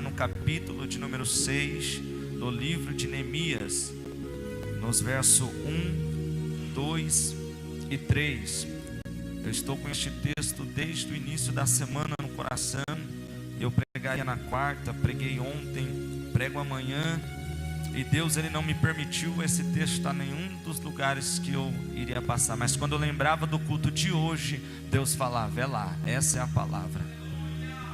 no capítulo de número 6 do livro de Neemias, nos versos 1, 2 e 3. Eu estou com este texto desde o início da semana no coração. Eu pregaria na quarta, preguei ontem, prego amanhã, e Deus ele não me permitiu esse texto estar em nenhum dos lugares que eu iria passar. Mas quando eu lembrava do culto de hoje, Deus falava: é lá, essa é a palavra.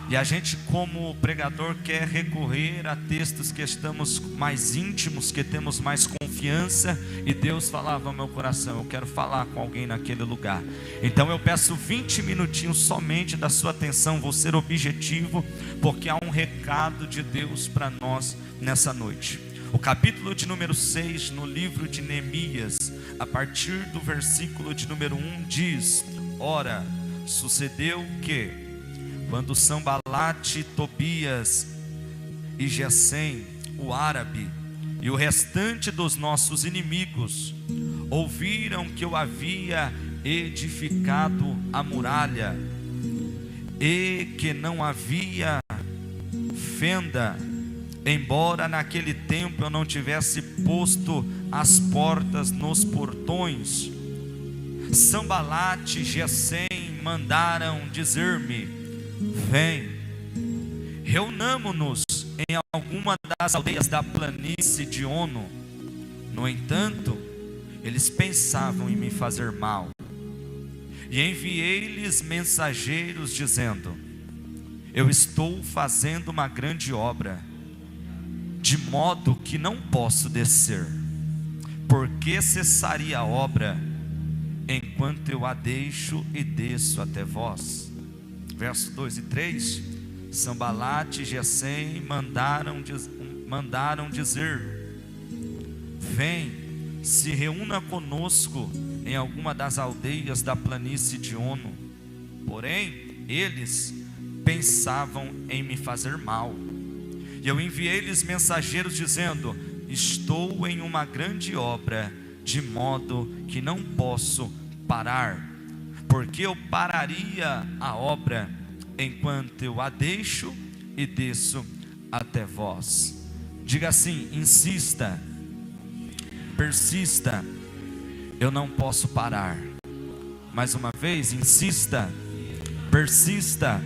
E a gente, como pregador, quer recorrer a textos que estamos mais íntimos, que temos mais confiança. E Deus falava ao meu coração: eu quero falar com alguém naquele lugar. Então eu peço 20 minutinhos somente da sua atenção. Vou ser objetivo, porque há um recado de Deus para nós nessa noite. O capítulo de número 6 no livro de Neemias, a partir do versículo de número 1 diz: ora, sucedeu que quando Sanbalate, Tobias e Gesem, o árabe, e o restante dos nossos inimigos ouviram que eu havia edificado a muralha e que não havia fenda, embora naquele tempo eu não tivesse posto as portas nos portões, Sanbalate e Gesem mandaram dizer-me: vem, reunamo-nos em alguma das aldeias da planície de Ono. No entanto, eles pensavam em me fazer mal, e enviei-lhes mensageiros dizendo: eu estou fazendo uma grande obra, de modo que não posso descer. Por que cessaria a obra enquanto eu a deixo e desço até vós? Versos 2 e 3: Sanbalate e Gesem mandaram dizer: vem, se reúna conosco em alguma das aldeias da planície de Ono. Porém, eles pensavam em me fazer mal. E eu enviei-lhes mensageiros dizendo: estou em uma grande obra, de modo que não posso parar. Porque eu pararia a obra enquanto eu a deixo e desço até vós. Diga assim: insista, persista, eu não posso parar. Mais uma vez, insista, persista,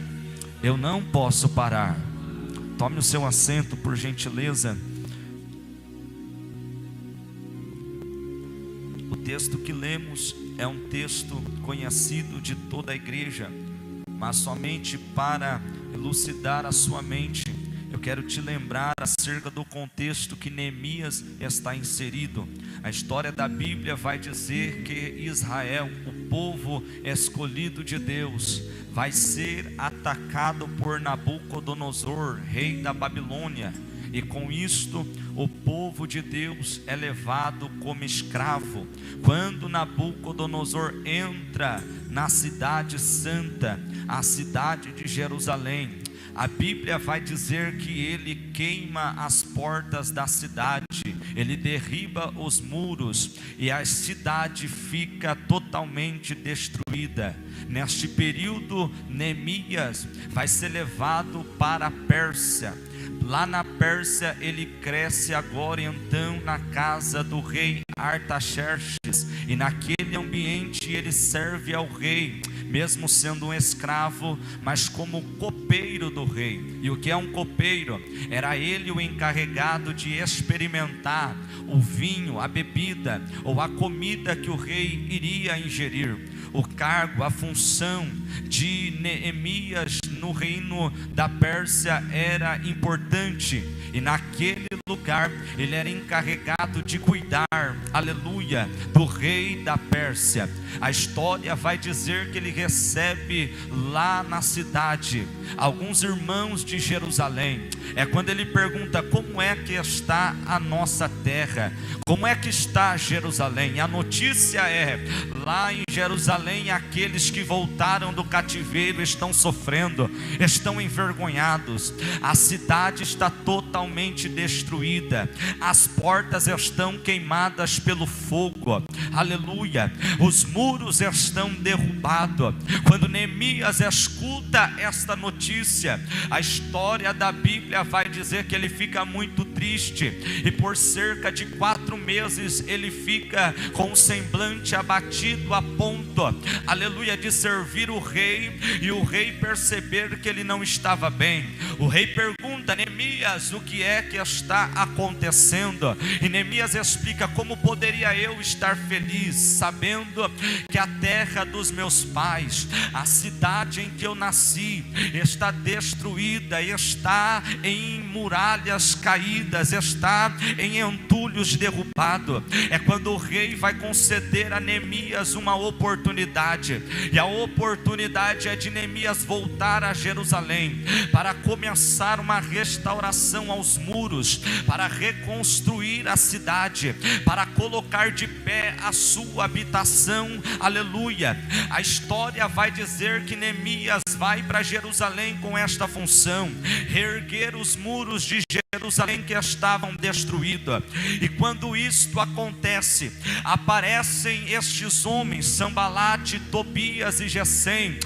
eu não posso parar. Tome o seu assento, por gentileza. O texto que lemos é um texto conhecido de toda a igreja, mas somente para elucidar a sua mente, eu quero te lembrar acerca do contexto que Neemias está inserido. A história da Bíblia vai dizer que Israel, o povo escolhido de Deus, vai ser atacado por Nabucodonosor, rei da Babilônia. E com isto, o povo de Deus é levado como escravo. Quando Nabucodonosor entra na cidade santa, a cidade de Jerusalém, a Bíblia vai dizer que ele queima as portas da cidade, ele derriba os muros e a cidade fica totalmente destruída. Neste período, Neemias vai ser levado para a Pérsia. Lá na Pérsia ele cresce agora então na casa do rei Artaxerxes, e naquele ambiente ele serve ao rei, mesmo sendo um escravo, mas como copeiro do rei. E o que é um copeiro? Era ele o encarregado de experimentar o vinho, a bebida ou a comida que o rei iria ingerir. O cargo, a função de Neemias no reino da Pérsia era importante, e naquele lugar ele era encarregado de cuidar, aleluia, do rei da Pérsia. A história vai dizer que ele recebe lá na cidade alguns irmãos de Jerusalém. É quando ele pergunta: como é que está a nossa terra? Como é que está Jerusalém? A notícia é: lá em Jerusalém aqueles que voltaram do cativeiro estão sofrendo, estão envergonhados. A cidade está totalmente destruída, as portas estão queimadas pelo fogo, aleluia, os muros estão derrubados. Quando Neemias escuta esta notícia, a história da Bíblia vai dizer que ele fica muito triste, e por cerca de 4 meses ele fica com o semblante abatido, a ponto, aleluia, de servir o rei, e o rei perceber que ele não estava bem. O rei pergunta: Neemias, o que é que está acontecendo? E Neemias explica: como poderia eu estar feliz, sabendo que a terra dos meus pais, a cidade em que eu nasci, está destruída, está em muralhas caídas, está em entulhos derrubados. É quando o rei vai conceder a Neemias uma oportunidade, e a oportunidade é de Neemias voltar a Jerusalém, para começar uma restauração aos muros, para reconstruir a cidade, para colocar de pé a sua habitação, aleluia. A história vai dizer que Neemias vai para Jerusalém com esta função: reerguer os muros de Jerusalém que estavam destruídos. E quando isto acontece, aparecem estes homens, Sanbalate, Tobias e Gesem,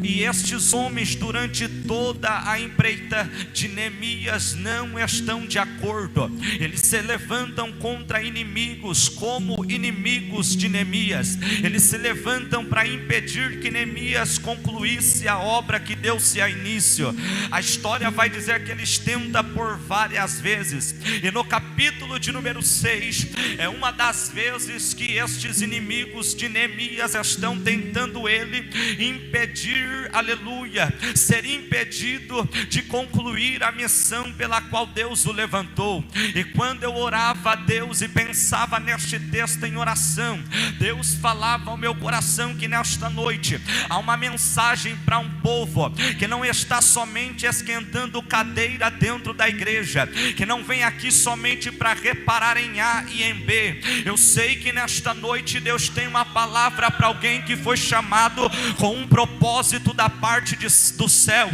e estes homens, durante toda a empreita de Neemias, não estão de acordo. Eles se levantam contra inimigos, como inimigos de Neemias. Eles se levantam para impedir que Neemias concluísse a obra que deu-se a início. A história vai dizer que eles tentam por várias vezes, e no capítulo de número 6, é uma das vezes que estes inimigos de Neemias estão tentando ele impedir, aleluia, ser impedido de concluir a missão pela qual Deus o levantou. E quando eu orava a Deus e pensava neste texto em oração, Deus falava ao meu coração que nesta noite há uma mensagem para um povo que não está somente esquentando cadeira dentro da igreja, que não vem aqui somente para reparar em A e em B. Eu sei que nesta noite Deus tem uma palavra para alguém que foi chamado com um propósito da parte do céu.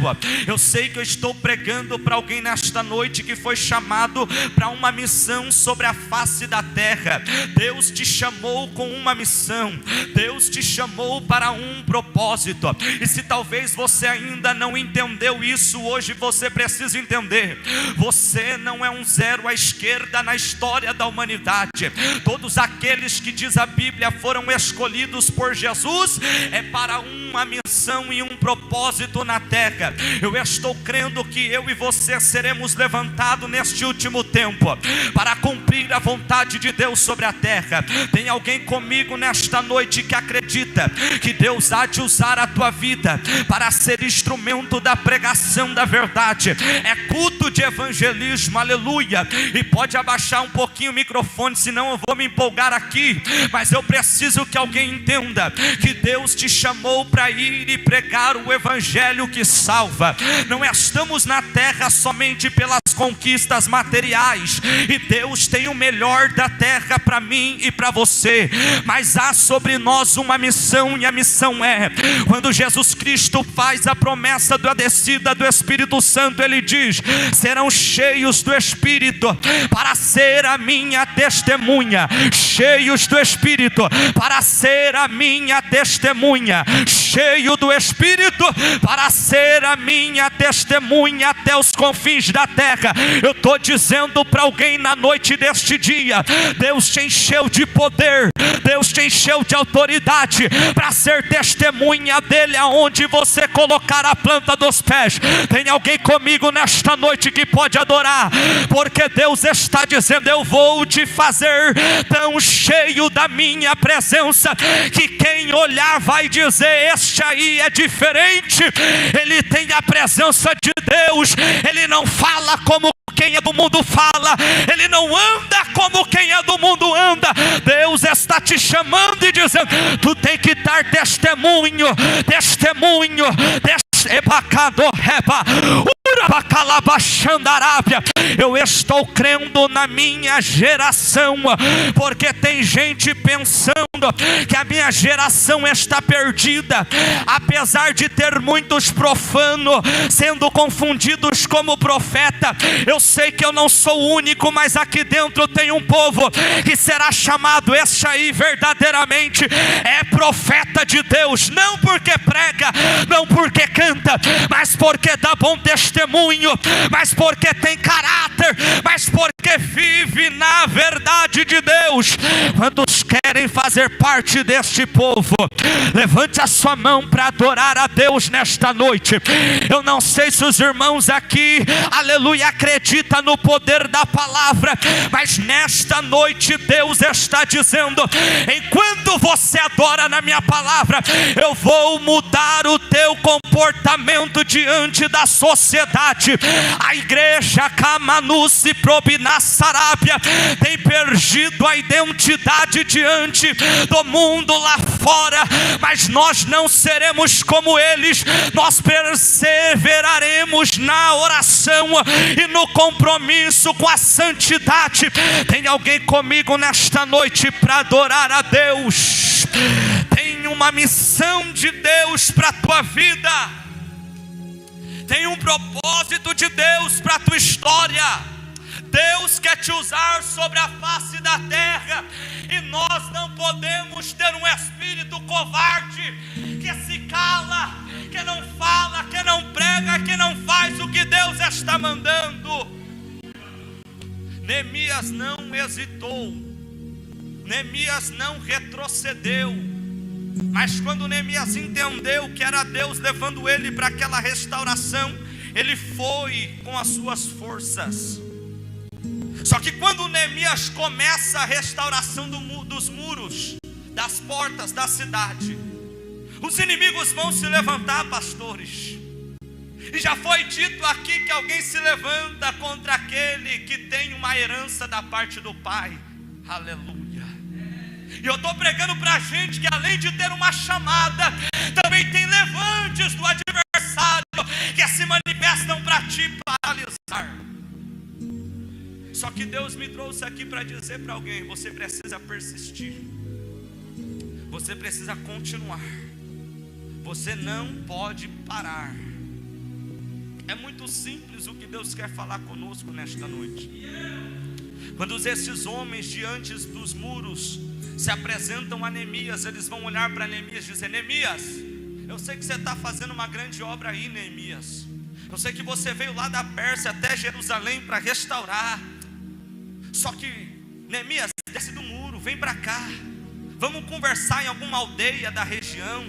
Eu sei que eu estou pregando para alguém nesta noite que foi chamado para uma missão sobre a face da terra. Deus te chamou com uma missão, Deus te chamou para um propósito. E se talvez você ainda não entendeu isso, hoje você precisa entender: você não é um zero à esquerda na história da humanidade. Todos aqueles que, diz a Bíblia, foram escolhidos por Jesus é para uma missão e um propósito na terra. Eu estou crendo que eu e você seremos levantados neste último tempo para cumprir a vontade de Deus sobre a terra. Tem alguém comigo nesta noite que acredita que Deus há de usar a tua vida para ser instrumento da pregação da verdade? É culto de evangelismo, aleluia. E pode abaixar um pouquinho o microfone, senão eu vou me empolgar aqui. Mas eu preciso que alguém entenda que Deus te chamou para ir e pregar o evangelho que salva. Não estamos na terra somente pelas conquistas materiais, e Deus tem o melhor da terra para mim e para você, mas há sobre nós uma missão, e a missão é: quando Jesus Cristo faz a promessa da descida do Espírito Santo, ele diz: serão cheios do Espírito para ser a minha testemunha. Cheios do Espírito para ser a minha testemunha. Cheio do Espírito para ser a minha testemunha até os confins da terra. Eu estou dizendo para alguém na noite deste dia: Deus te encheu de poder, Deus te encheu de autoridade para ser testemunha dele aonde você colocar a planta dos pés. Tem alguém comigo nesta noite que pode adorar? Porque Deus está dizendo: eu vou te fazer tão cheio da minha presença que quem olhar vai dizer: este aí é diferente, ele tem a presença de Deus, ele não fala como quem é do mundo fala, ele não anda como quem é do mundo anda. Deus está te chamando e dizendo: tu tem que dar testemunho, Eu estou crendo na minha geração, porque tem gente pensando que a minha geração está perdida, apesar de ter muitos profanos sendo confundidos como profeta. Eu sei que eu não sou o único, mas aqui dentro tem um povo que será chamado, este aí verdadeiramente é profeta de Deus, não porque prega, não porque canta, mas porque dá bom testemunho, mas porque tem caráter, mas porque vive na verdade de Deus. Quantos querem fazer parte deste povo? Levante a sua mão para adorar a Deus nesta noite. Eu não sei se os irmãos aqui, aleluia, acreditam no poder da palavra, mas nesta noite Deus está dizendo: enquanto você adora na minha palavra, eu vou mudar o teu comportamento diante da sociedade. A igreja Kamanusi Probinassarabia tem perdido a identidade diante do mundo lá fora, mas nós não seremos como eles. Nós perseveraremos na oração e no compromisso com a santidade. Tem alguém comigo nesta noite para adorar a Deus? Tem uma missão de Deus para a tua vida, tem um propósito de Deus para a tua história. Deus quer te usar sobre a face da terra, e nós não podemos ter um espírito covarde que se cala, que não fala, que não prega, que não faz o que Deus está mandando. Neemias não hesitou, Neemias não retrocedeu, mas quando Neemias entendeu que era Deus levando ele para aquela restauração, ele foi com as suas forças. Só que quando Neemias começa a restauração dos muros, das portas da cidade, os inimigos vão se levantar, pastores. E já foi dito aqui que alguém se levanta contra aquele que tem uma herança da parte do Pai. Aleluia. E eu estou pregando para a gente que além de ter uma chamada, também tem levantes do adversário que se manifestam para te paralisar. Só que Deus me trouxe aqui para dizer para alguém: você precisa persistir, você precisa continuar, você não pode parar. É muito simples o que Deus quer falar conosco nesta noite. Quando esses homens diante dos muros se apresentam a Neemias, eles vão olhar para Neemias e dizer: Neemias, eu sei que você está fazendo uma grande obra aí, Neemias. Eu sei que você veio lá da Pérsia até Jerusalém para restaurar. Só que, Neemias, desce do muro, vem para cá. Vamos conversar em alguma aldeia da região.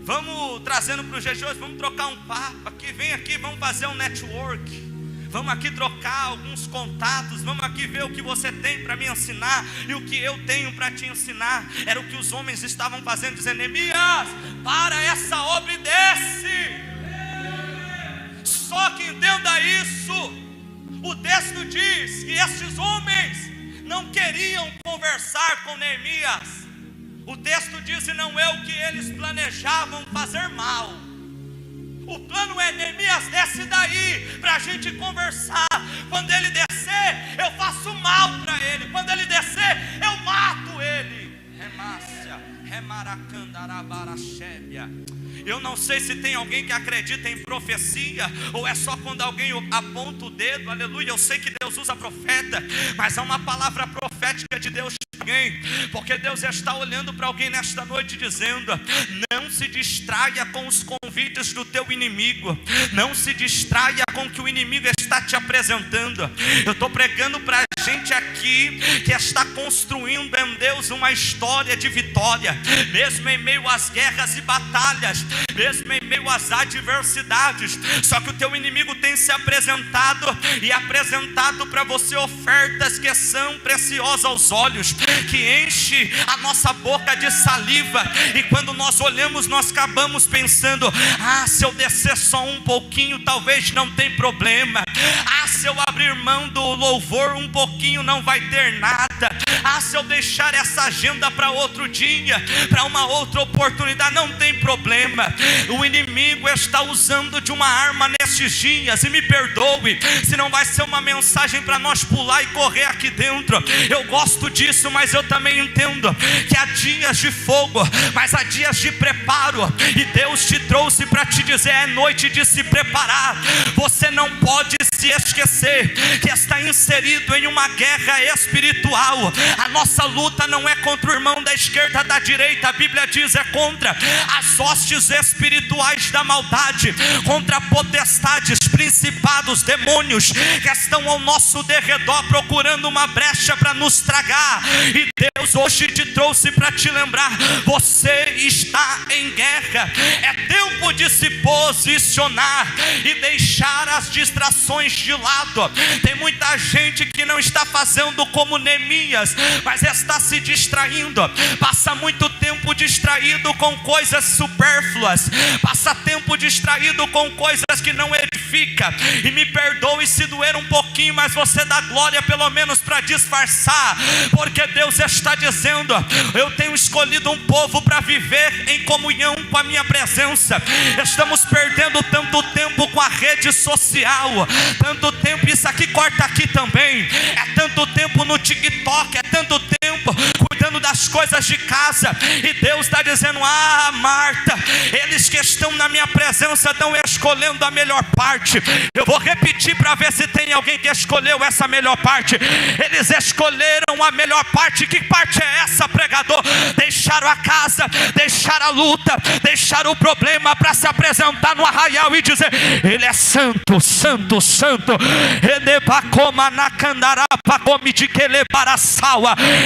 Vamos trazendo para os regiões, vamos trocar um papo aqui. Vem aqui, vamos fazer um network. Vamos aqui trocar alguns contatos. Vamos aqui ver o que você tem para me ensinar e o que eu tenho para te ensinar. Era o que os homens estavam fazendo, dizendo: Neemias, para essa obra e desce. Só que entenda isso. O texto diz que estes homens não queriam conversar com Neemias. O texto diz: e não é o que eles planejavam fazer mal. O plano é: Neemias, desce daí para a gente conversar. Quando ele descer, eu faço mal para ele. Quando ele descer, eu mato ele. Remácia, remaracandarabarachébia. Eu não sei se tem alguém que acredita em profecia, ou é só quando alguém aponta o dedo. Aleluia, eu sei que Deus usa profeta, mas é uma palavra profética de Deus para alguém, porque Deus está olhando para alguém nesta noite dizendo: não se distraia com os convites do teu inimigo, não se distraia com o que o inimigo está te apresentando. Eu estou pregando para a gente aqui que está construindo em Deus uma história de vitória, mesmo em meio às guerras e batalhas, mesmo em meio às adversidades. Só que o teu inimigo tem se apresentado e apresentado para você ofertas que são preciosas aos olhos, que enche a nossa boca de saliva, e quando nós olhamos, nós acabamos pensando: ah, se eu descer só um pouquinho, talvez não tem problema. Ah, se eu abrir mão do louvor um pouquinho não vai ter nada. Se eu deixar essa agenda para outro dia, para uma outra oportunidade, não tem problema. O inimigo está usando de uma arma nesses dias, e me perdoe se não vai ser uma mensagem para nós pular e correr aqui dentro. Eu gosto disso, mas eu também entendo que há dias de fogo, mas há dias de preparo, e Deus te trouxe para te dizer: é noite de se preparar. Você não pode se esquecer que está inserido em uma guerra espiritual. A nossa luta não é contra o irmão da esquerda, da direita. A Bíblia diz: é contra as hostes espirituais da maldade, contra potestades, principados, demônios que estão ao nosso derredor procurando uma brecha para nos tragar. E Deus hoje te trouxe para te lembrar: você está em guerra. É tempo de se posicionar e deixar as distrações de lado. Tem muita gente que não está fazendo como Neemias, mas está se distraindo. Passa muito tempo distraído com coisas supérfluas, passa tempo distraído com coisas que não edificam. E me perdoe se doer um pouquinho, mas você dá glória pelo menos para disfarçar, porque Deus está dizendo: eu tenho escolhido um povo para viver em comunhão com a minha presença. Estamos perdendo tanto tempo com a rede social, tanto tempo, isso aqui corta aqui também, é tanto tempo no TikTok, é tanto tempo cuidando das coisas de casa. E Deus está dizendo: Marta, eles que estão na minha presença estão escolhendo a melhor parte. Eu vou repetir para ver se tem alguém que escolheu essa melhor parte. Eles escolheram a melhor parte. Que parte é essa, pregador? Deixaram a casa, deixaram a luta, deixaram o problema para se apresentar no arraial e dizer: ele é santo, santo, santo.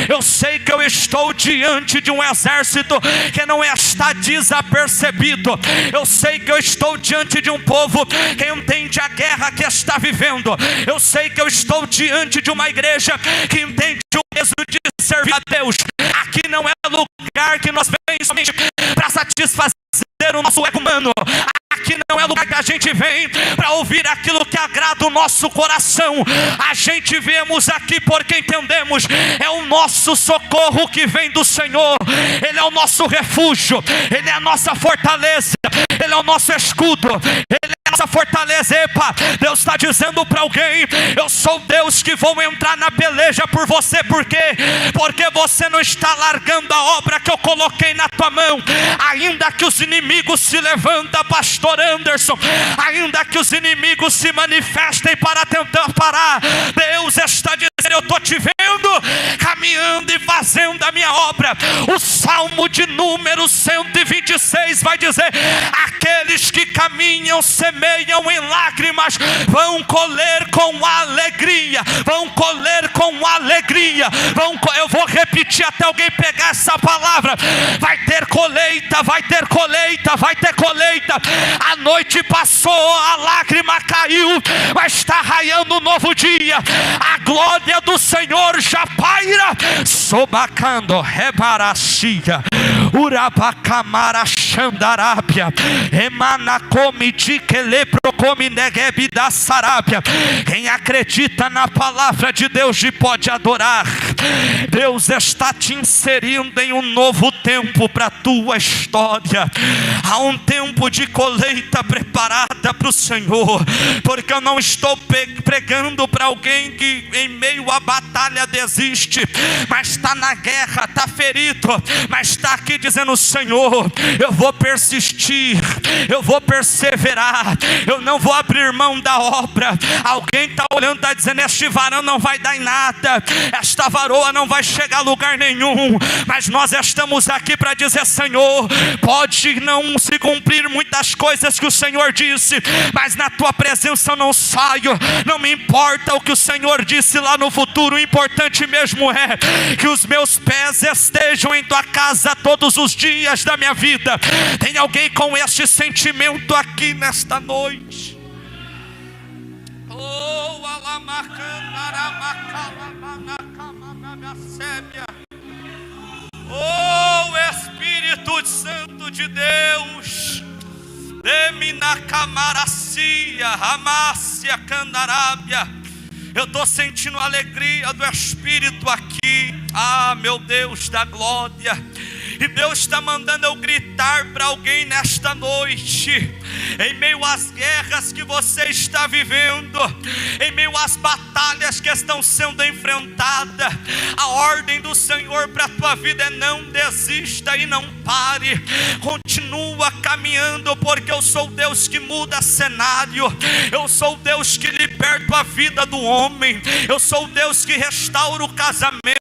Eu sei que eu estou diante de um exército que não está desapercebido. Eu sei que eu estou diante de um povo que entende a guerra que está vivendo. Eu sei que eu estou diante de uma igreja que entende o peso de servir a Deus. Aqui não é lugar que nós vemos somente para satisfazer o nosso ego humano. Aqui não é lugar que a gente vem para ouvir aquilo que agrada o nosso coração. A gente viemos aqui porque entendemos: é o nosso socorro que vem do Senhor. Ele é o nosso refúgio, Ele é a nossa fortaleza, Ele é o nosso escudo, Ele é a nossa fortaleza. Epa, Deus está dizendo para alguém: eu sou Deus que vou entrar na peleja por você. Por quê? Porque você não está largando a obra que eu coloquei na tua mão. Ainda que os inimigos se levantem, pastor Anderson, ainda que os inimigos se manifestem para tentar parar, Deus está dizendo: eu estou te vendo caminhando e fazendo a minha obra. O Salmo de número 126 vai dizer: aqueles que caminham, semeiam em lágrimas, vão colher com alegria. Vão colher com alegria. Eu vou repetir até alguém pegar essa palavra: vai ter colheita, vai ter colheita, vai ter colheita. A noite passou, a lágrima caiu, mas está raiando um novo dia. A glória do Senhor já paira. Sobacando, rebaracia, urabacamara xandarápia, emanacomi de que leprocomi neguebi da sarápia. Quem acredita na palavra de Deus e pode adorar. Deus está te inserindo em um novo tempo para a tua história. Há um tempo de colheita preparada para o Senhor, porque eu não estou pregando para alguém que em meio à batalha desiste, mas está na guerra, está ferido, mas está aqui dizendo: Senhor, eu vou persistir, eu vou perseverar, eu não vou abrir mão da obra. Alguém está olhando, está dizendo: este varão não vai dar em nada, esta varoa não vai chegar a lugar nenhum. Mas nós estamos aqui para dizer: Senhor, pode não se cumprir muitas coisas que o Senhor disse, mas na tua presença eu não saio. Não me importa o que o Senhor disse lá no futuro, o importante mesmo é que os meus pés estejam em tua casa todos os dias da minha vida. Tem alguém com este sentimento aqui nesta noite? Oh, oh, Espírito Santo de Deus, Demina Camaracia, Hamas. Marácia Candarábia. Eu estou sentindo a alegria do Espírito aqui. Ah, meu Deus da glória. E Deus está mandando eu gritar para alguém nesta noite, em meio às guerras que você está vivendo, em meio às batalhas que estão sendo enfrentadas, a ordem do Senhor para a tua vida é: não desista e não pare, continua caminhando, porque eu sou Deus que muda cenário, eu sou Deus que liberta a vida do homem, eu sou Deus que restaura o casamento,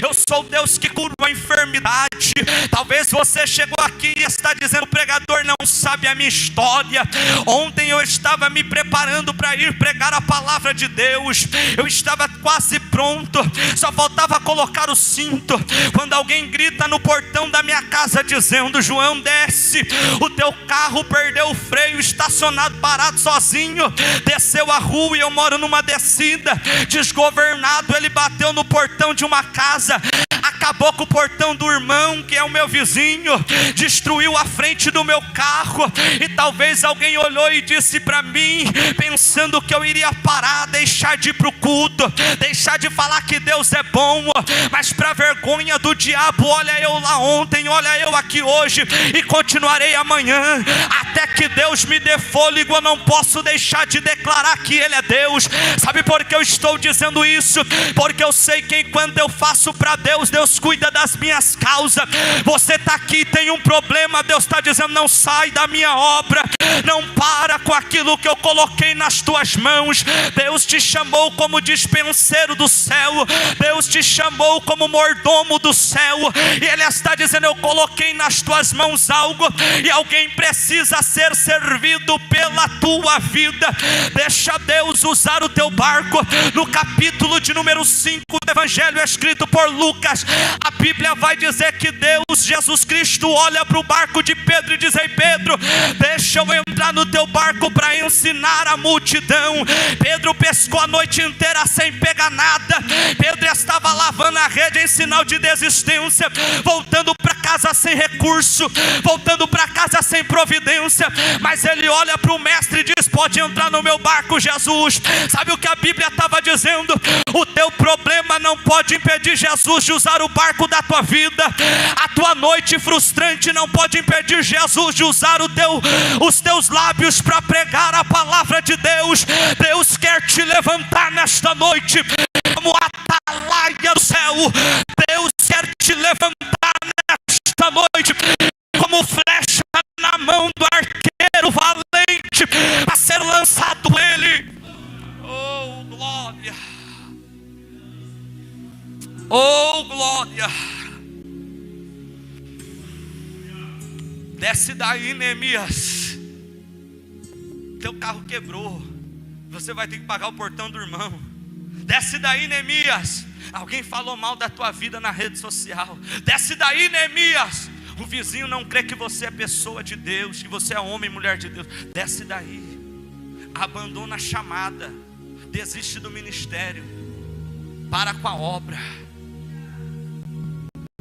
eu sou Deus que cura a enfermidade. Talvez você chegou aqui e está dizendo: o pregador não sabe a minha história. Ontem eu estava me preparando para ir pregar a palavra de Deus, eu estava quase pronto, só faltava colocar o cinto, quando alguém grita no portão da minha casa dizendo: João, desce, o teu carro perdeu o freio, estacionado, parado sozinho. Desceu a rua e eu moro numa descida, desgovernado, ele bateu no portão de uma casa, acabou com o portão do irmão, que é o meu vizinho, destruiu a frente do meu carro. E talvez alguém olhou e disse para mim, pensando que eu iria parar, deixar de ir para o culto, deixar de falar que Deus é bom, mas para vergonha do diabo, olha eu lá ontem, olha eu aqui hoje, e continuarei amanhã, até que Deus me dê fôlego. Eu não posso deixar de declarar que Ele é Deus. Sabe por que eu estou dizendo isso? Porque eu sei que enquanto eu faço para Deus, Deus cuida das minhas causas. Você está aqui e tem um problema, Deus está dizendo: não sai da minha obra, não para com aquilo que eu coloquei nas tuas mãos. Deus te chamou como dispenseiro do céu, Deus te chamou como mordomo do céu, e Ele está dizendo: eu coloquei nas tuas mãos algo, e alguém precisa ser servido pela tua vida. Deixa Deus usar o teu barco. No capítulo de número 5 do Evangelho escrito por Lucas, a Bíblia vai dizer que Deus, Jesus Cristo, olha para o barco de Pedro e diz: ei Pedro, deixa eu entrar no teu barco para ensinar a multidão. Pedro pescou a noite inteira sem pegar nada, Pedro estava lavando a rede em sinal de desistência, voltando para casa sem recurso, voltando para casa sem providência, mas ele olha para o mestre e diz: pode entrar no meu barco, Jesus. Sabe o que a Bíblia estava dizendo? O teu problema não pode impedir Jesus de usar o barco da tua vida, a tua noite frustrante não pode impedir Jesus de usar os teus lábios para pregar a palavra de Deus. Deus quer te levantar nesta noite como atalaia do céu. Deus quer te levantar nesta noite como flecha na mão do arqueiro valente, a ser lançado ele. Oh glória, oh glória. Desce daí, Neemias, teu carro quebrou, você vai ter que pagar o portão do irmão. Desce daí, Neemias, alguém falou mal da tua vida na rede social. Desce daí, Neemias, o vizinho não crê que você é pessoa de Deus, que você é homem e mulher de Deus. Desce daí, abandona a chamada, desiste do ministério, para com a obra.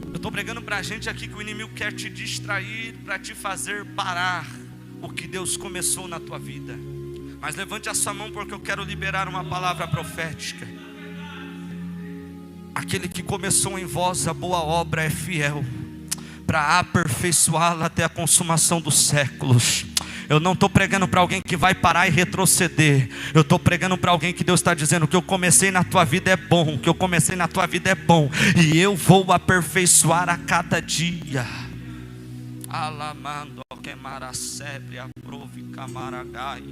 Eu estou pregando para a gente aqui que o inimigo quer te distrair para te fazer parar o que Deus começou na tua vida. Mas levante a sua mão, porque eu quero liberar uma palavra profética. Aquele que começou em vós a boa obra é fiel para aperfeiçoá-la até a consumação dos séculos. Eu não estou pregando para alguém que vai parar e retroceder. Eu estou pregando para alguém que Deus está dizendo: o que eu comecei na tua vida é bom, o que eu comecei na tua vida é bom, e eu vou aperfeiçoar a cada dia. Alamando quemaracebre aprove camaragai.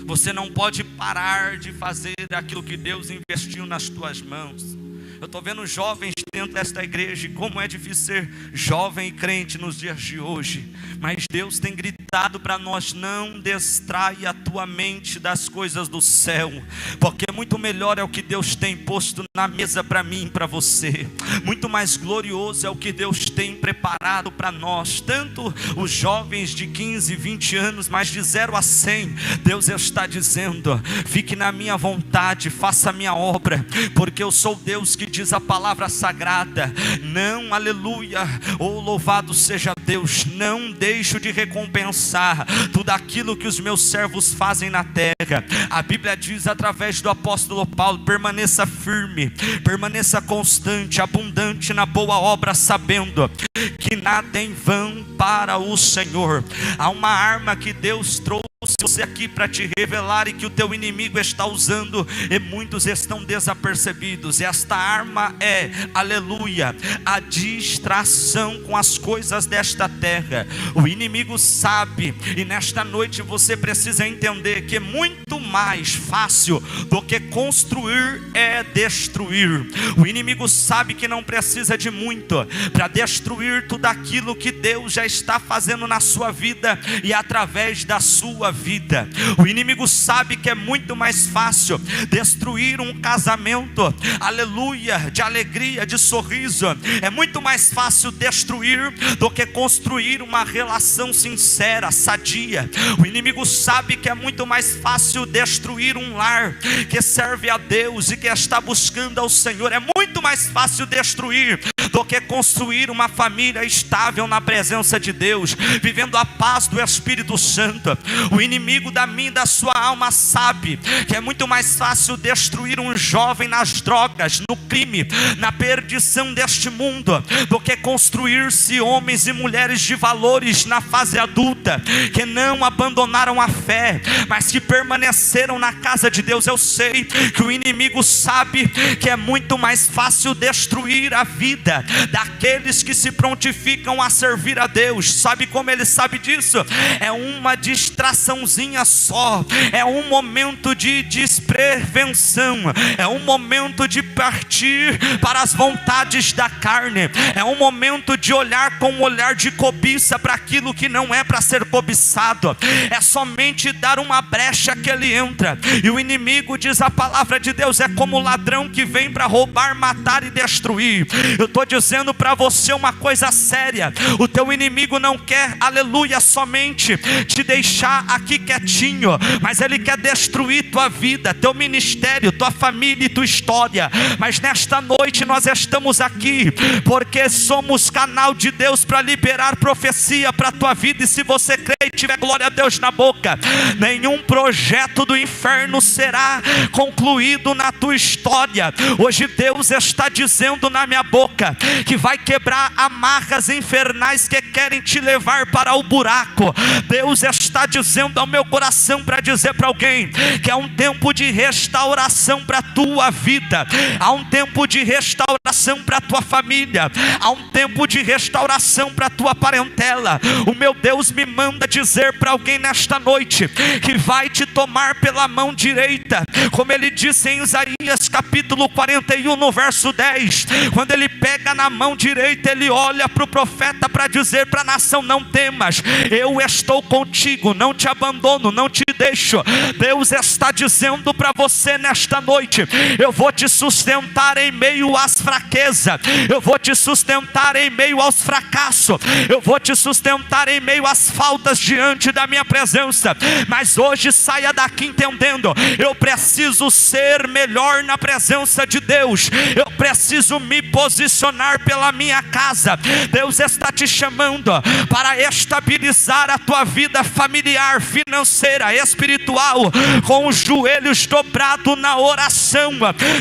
Você não pode parar de fazer aquilo que Deus investiu nas tuas mãos. Eu estou vendo jovens dentro desta igreja, e como é difícil ser jovem e crente nos dias de hoje. Mas Deus tem gritado para nós: não distraia a tua mente das coisas do céu, porque muito melhor é o que Deus tem posto na mesa para mim e para você. Muito mais glorioso é o que Deus tem preparado para nós. Tanto os jovens de 15, 20 anos, mas de 0 a 100, Deus está dizendo: fique na minha vontade, faça a minha obra, porque eu sou Deus que diz a palavra sagrada. Não, aleluia, oh louvado seja Deus, não deixo de recompensar recompensar tudo aquilo que os meus servos fazem na terra. A Bíblia diz através do apóstolo Paulo: permaneça firme, permaneça constante, abundante na boa obra, sabendo que nada é em vão para o Senhor. Há uma arma que Deus trouxe você aqui para te revelar e que o teu inimigo está usando e muitos estão desapercebidos. Esta arma é, aleluia, a distração com as coisas desta terra. O inimigo sabe, e nesta noite você precisa entender que é muito mais fácil do que construir é destruir. O inimigo sabe que não precisa de muito para destruir tudo aquilo que Deus já está fazendo na sua vida e através da sua vida. O inimigo sabe que é muito mais fácil destruir um casamento, aleluia, de alegria, de sorriso. É muito mais fácil destruir do que construir uma relação sincera, sadia. O inimigo sabe que é muito mais fácil destruir um lar que serve a Deus e que está buscando ao Senhor. É muito mais fácil destruir do que construir uma família estável na presença de Deus, vivendo a paz do Espírito Santo. O inimigo da minha e da sua alma sabe que é muito mais fácil destruir um jovem nas drogas, no crime, na perdição deste mundo, do que construir-se homens e mulheres de valores na fase adulta, que não abandonaram a fé, mas que permaneceram na casa de Deus. Eu sei que o inimigo sabe que é muito mais fácil destruir a vida daqueles que se prontificam a servir a Deus. Sabe como ele sabe disso? É uma distraçãozinha só, é um momento de desprevenção, é um momento de partir para as vontades da carne, é um momento de olhar com um olhar de cobiça para aquilo que não é para ser cobiçado. É somente dar uma brecha que ele entra, e o inimigo, diz a palavra de Deus, é como o ladrão que vem para roubar, matar e destruir. Eu estou dizendo para você uma coisa séria: o teu inimigo não quer, aleluia, somente te deixar aqui quietinho, mas ele quer destruir tua vida, teu ministério, tua família e tua história. Mas nesta noite nós estamos aqui porque somos canal de Deus para liberar profecia para a tua vida. E se você crê e tiver glória a Deus na boca, nenhum projeto do inferno será concluído na tua história. Hoje Deus está dizendo na minha boca que vai quebrar amarras infernais que querem te levar para o buraco. Deus está dizendo ao meu coração para dizer para alguém que é um tempo de restauração para a tua vida, há um tempo de restauração para a tua família, há um tempo de restauração para a tua parentela. O meu Deus me manda dizer para alguém nesta noite que vai te tomar pela mão direita, como ele disse em Isaías capítulo 41 no verso 10, quando ele pega na mão direita, ele olha para o profeta para dizer para a nação: não temas, eu estou contigo, não te abandono, não te deixo. Deus está dizendo para você nesta noite: eu vou te sustentar em meio às fraquezas, eu vou te sustentar em meio aos fracassos, eu vou te sustentar em meio às faltas diante da minha presença. Mas hoje saia daqui entendendo: eu preciso ser melhor na presença de Deus, eu preciso me posicionar pela minha casa. Deus está te chamando para estabilizar a tua vida familiar, financeira, espiritual, com os joelhos dobrados na oração,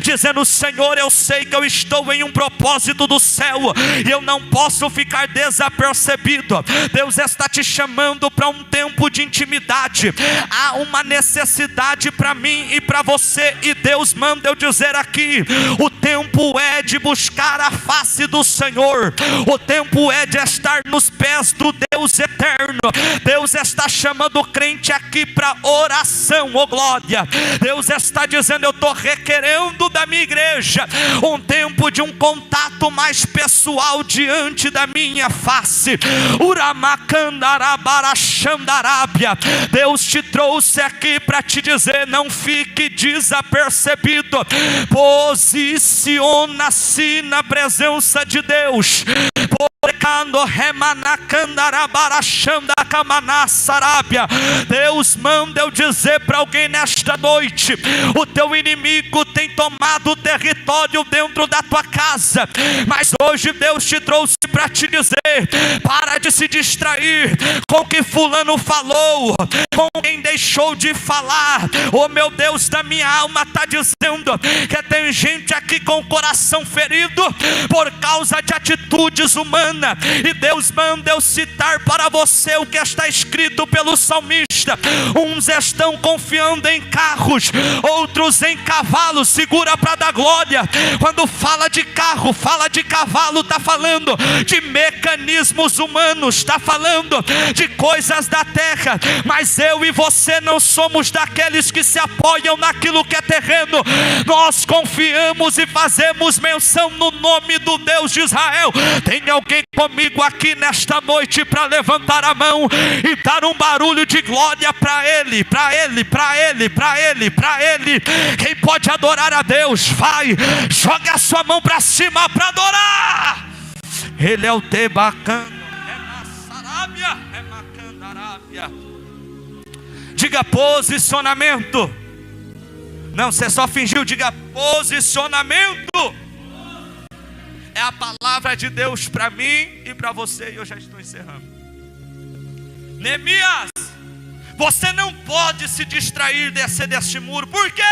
dizendo: Senhor, eu sei que eu estou em um propósito do céu e eu não posso ficar desapercebido. Deus está te chamando para um tempo de intimidade. Há uma necessidade para mim e para você, e Deus manda eu dizer aqui: o tempo é de buscar a face do Senhor, o tempo é de estar nos pés do Deus eterno. Deus está chamando o crente aqui para oração, oh glória. Deus está dizendo: eu estou requerendo da minha igreja um tempo de um contato mais pessoal diante da minha face. Deus te trouxe aqui para te dizer: não fique desapercebido, posiciona-se na presença de Deus, porque Deus manda eu dizer para alguém nesta noite: o teu inimigo tem tomado território dentro da tua casa, mas hoje Deus te trouxe para te dizer: para de se distrair com o que fulano falou, com quem deixou de falar. Oh meu Deus, da minha alma está dizendo que tem gente aqui com o coração ferido por causa de atitudes humanas, e Deus manda eu citar para você o que está escrito pelo salmista: uns estão confiando em carros, outros em cavalos. Segura para dar glória. Quando fala de carro, fala de cavalo, está falando de mecanismos humanos, está falando de coisas da terra. Mas eu e você não somos daqueles que se apoiam naquilo que é terreno. Nós confiamos e fazemos menção no nome do Deus de Israel. Tem alguém comigo aqui nesta noite para levantar a mão e dar um barulho de glória para Ele, para Ele, para Ele, para Ele, para Ele? Quem pode adorar a Deus, vai, joga a sua mão para cima para adorar. Ele é o Tebacano, é Massarábia, é Macandarábia. Diga posicionamento. Não, você só fingiu. Diga posicionamento. É a palavra de Deus para mim e para você. E eu já estou encerrando. Neemias, você não pode se distrair deste muro. Por quê?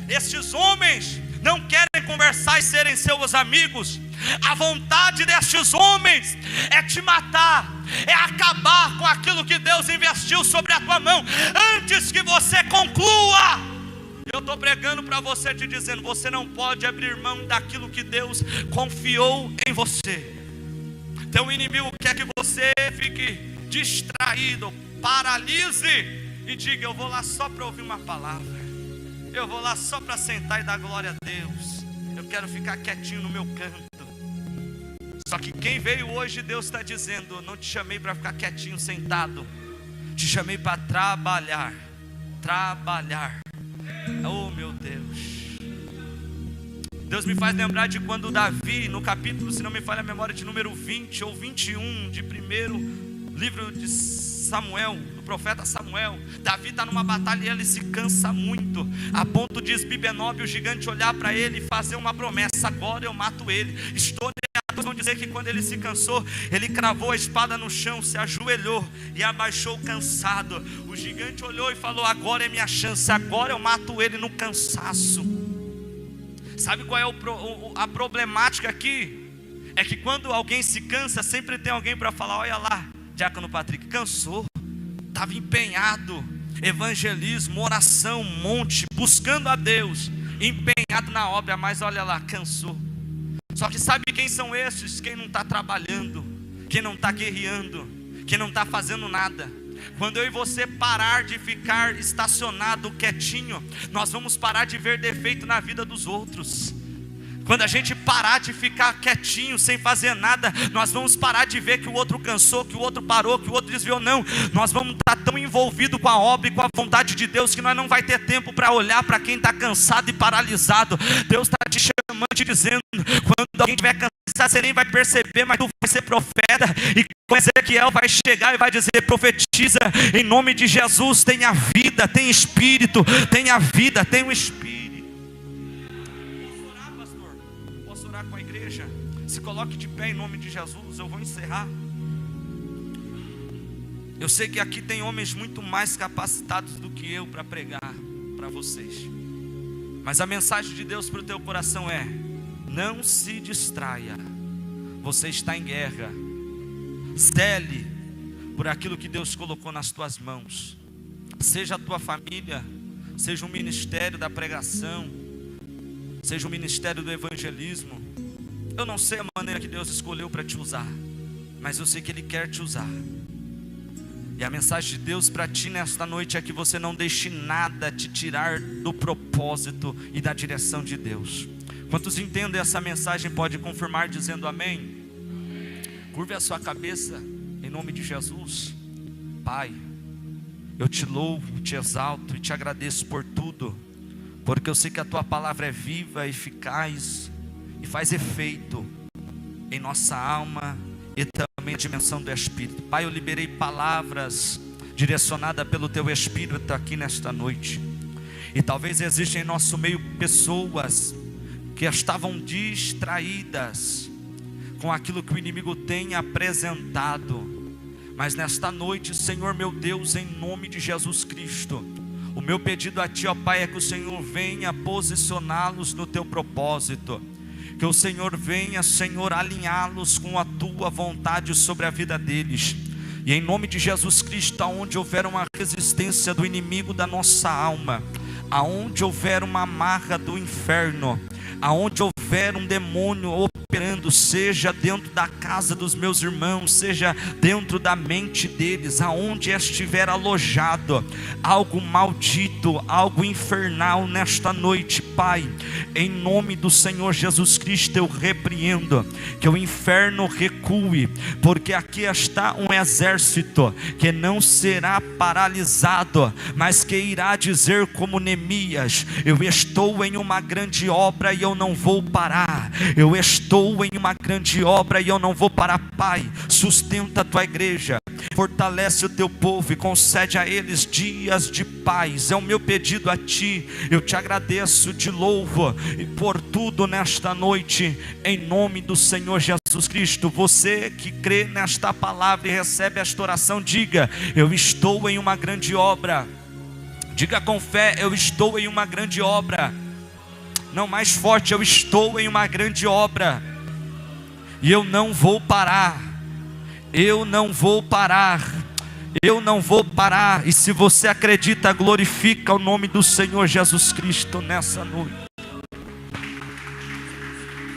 Estes homens não querem conversar e serem seus amigos. A vontade destes homens é te matar, é acabar com aquilo que Deus investiu sobre a tua mão, antes que você conclua. Eu estou pregando para você, te dizendo: você não pode abrir mão daquilo que Deus confiou em você. Teu inimigo quer que você fique distraído, paralise e diga: eu vou lá só para ouvir uma palavra, eu vou lá só para sentar e dar glória a Deus, eu quero ficar quietinho no meu canto. Só que quem veio hoje, Deus está dizendo: não te chamei para ficar quietinho sentado, te chamei para trabalhar. Trabalhar. Oh meu Deus. Deus me faz lembrar de quando Davi, no capítulo, se não me falha a memória, de número 20 ou 21 de primeiro livro de Samuel, do profeta Samuel. Davi está numa batalha e ele se cansa muito, a ponto de Esbibenob, o gigante, olhar para ele e fazer uma promessa: agora eu mato ele. Historiadores vão dizer que quando ele se cansou, ele cravou a espada no chão, se ajoelhou e abaixou cansado. O gigante olhou e falou: agora é minha chance, agora eu mato ele no cansaço. Sabe qual é a problemática aqui? É que quando alguém se cansa, sempre tem alguém para falar: olha lá, Diácono Patrick, cansou, estava empenhado, evangelismo, oração, monte, buscando a Deus, empenhado na obra, mas olha lá, cansou. Só que sabe quem são esses? Quem não está trabalhando, quem não está guerreando, quem não está fazendo nada. Quando eu e você parar de ficar estacionado, quietinho, nós vamos parar de ver defeito na vida dos outros. Quando a gente parar de ficar quietinho, sem fazer nada, nós vamos parar de ver que o outro cansou, que o outro parou, que o outro desviou. Não, nós vamos estar tão envolvidos com a obra e com a vontade de Deus, que nós não vai ter tempo para olhar para quem está cansado e paralisado. Deus está te chamando, te dizendo: quando alguém estiver cansado, você nem vai perceber, mas tu vai ser profeta. E com Ezequiel vai chegar e vai dizer: profetiza em nome de Jesus, tenha vida, tem espírito, tenha vida, tem um espírito. Com a igreja, se coloque de pé em nome de Jesus. Eu vou encerrar. Eu sei que aqui tem homens muito mais capacitados do que eu para pregar para vocês, mas a mensagem de Deus para o teu coração é: não se distraia, você está em guerra. Zele por aquilo que Deus colocou nas tuas mãos, seja a tua família, seja o ministério da pregação, seja o ministério do evangelismo. Eu não sei a maneira que Deus escolheu para te usar, mas eu sei que Ele quer te usar. E a mensagem de Deus para ti nesta noite é que você não deixe nada te tirar do propósito e da direção de Deus. Quantos entendem essa mensagem pode confirmar dizendo amém? Amém. Curve a sua cabeça em nome de Jesus. Pai, eu te louvo, te exalto e te agradeço por tudo, porque eu sei que a tua palavra é viva, eficaz e faz efeito em nossa alma, e também a dimensão do Espírito. Pai, eu liberei palavras direcionadas pelo Teu Espírito aqui nesta noite. E talvez existam em nosso meio pessoas que estavam distraídas com aquilo que o inimigo tem apresentado. Mas nesta noite, Senhor meu Deus, em nome de Jesus Cristo, o meu pedido a Ti, ó Pai, é que o Senhor venha posicioná-los no Teu propósito. Que o Senhor venha, Senhor, alinhá-los com a Tua vontade sobre a vida deles. E em nome de Jesus Cristo, aonde houver uma resistência do inimigo da nossa alma, aonde houver uma amarra do inferno, aonde houver um demônio operando, seja dentro da casa dos meus irmãos, seja dentro da mente deles, aonde estiver alojado algo maldito, algo infernal nesta noite, Pai, em nome do Senhor Jesus Cristo, eu repreendo que o inferno recue, porque aqui está um exército que não será paralisado, mas que irá dizer como Neemias: eu estou em uma grande obra e eu não vou parar. Eu estou em uma grande obra e eu não vou parar. Pai, sustenta a Tua igreja, fortalece o Teu povo e concede a eles dias de paz. É o meu pedido a Ti. Eu Te agradeço, Te louvo e por tudo nesta noite, em nome do Senhor Jesus Cristo. Você que crê nesta palavra e recebe esta oração, diga: eu estou em uma grande obra. Diga com fé: eu estou em uma grande obra. Não, mais forte: eu estou em uma grande obra e eu não vou parar. Eu não vou parar. Eu não vou parar. E se você acredita, glorifica o nome do Senhor Jesus Cristo nessa noite.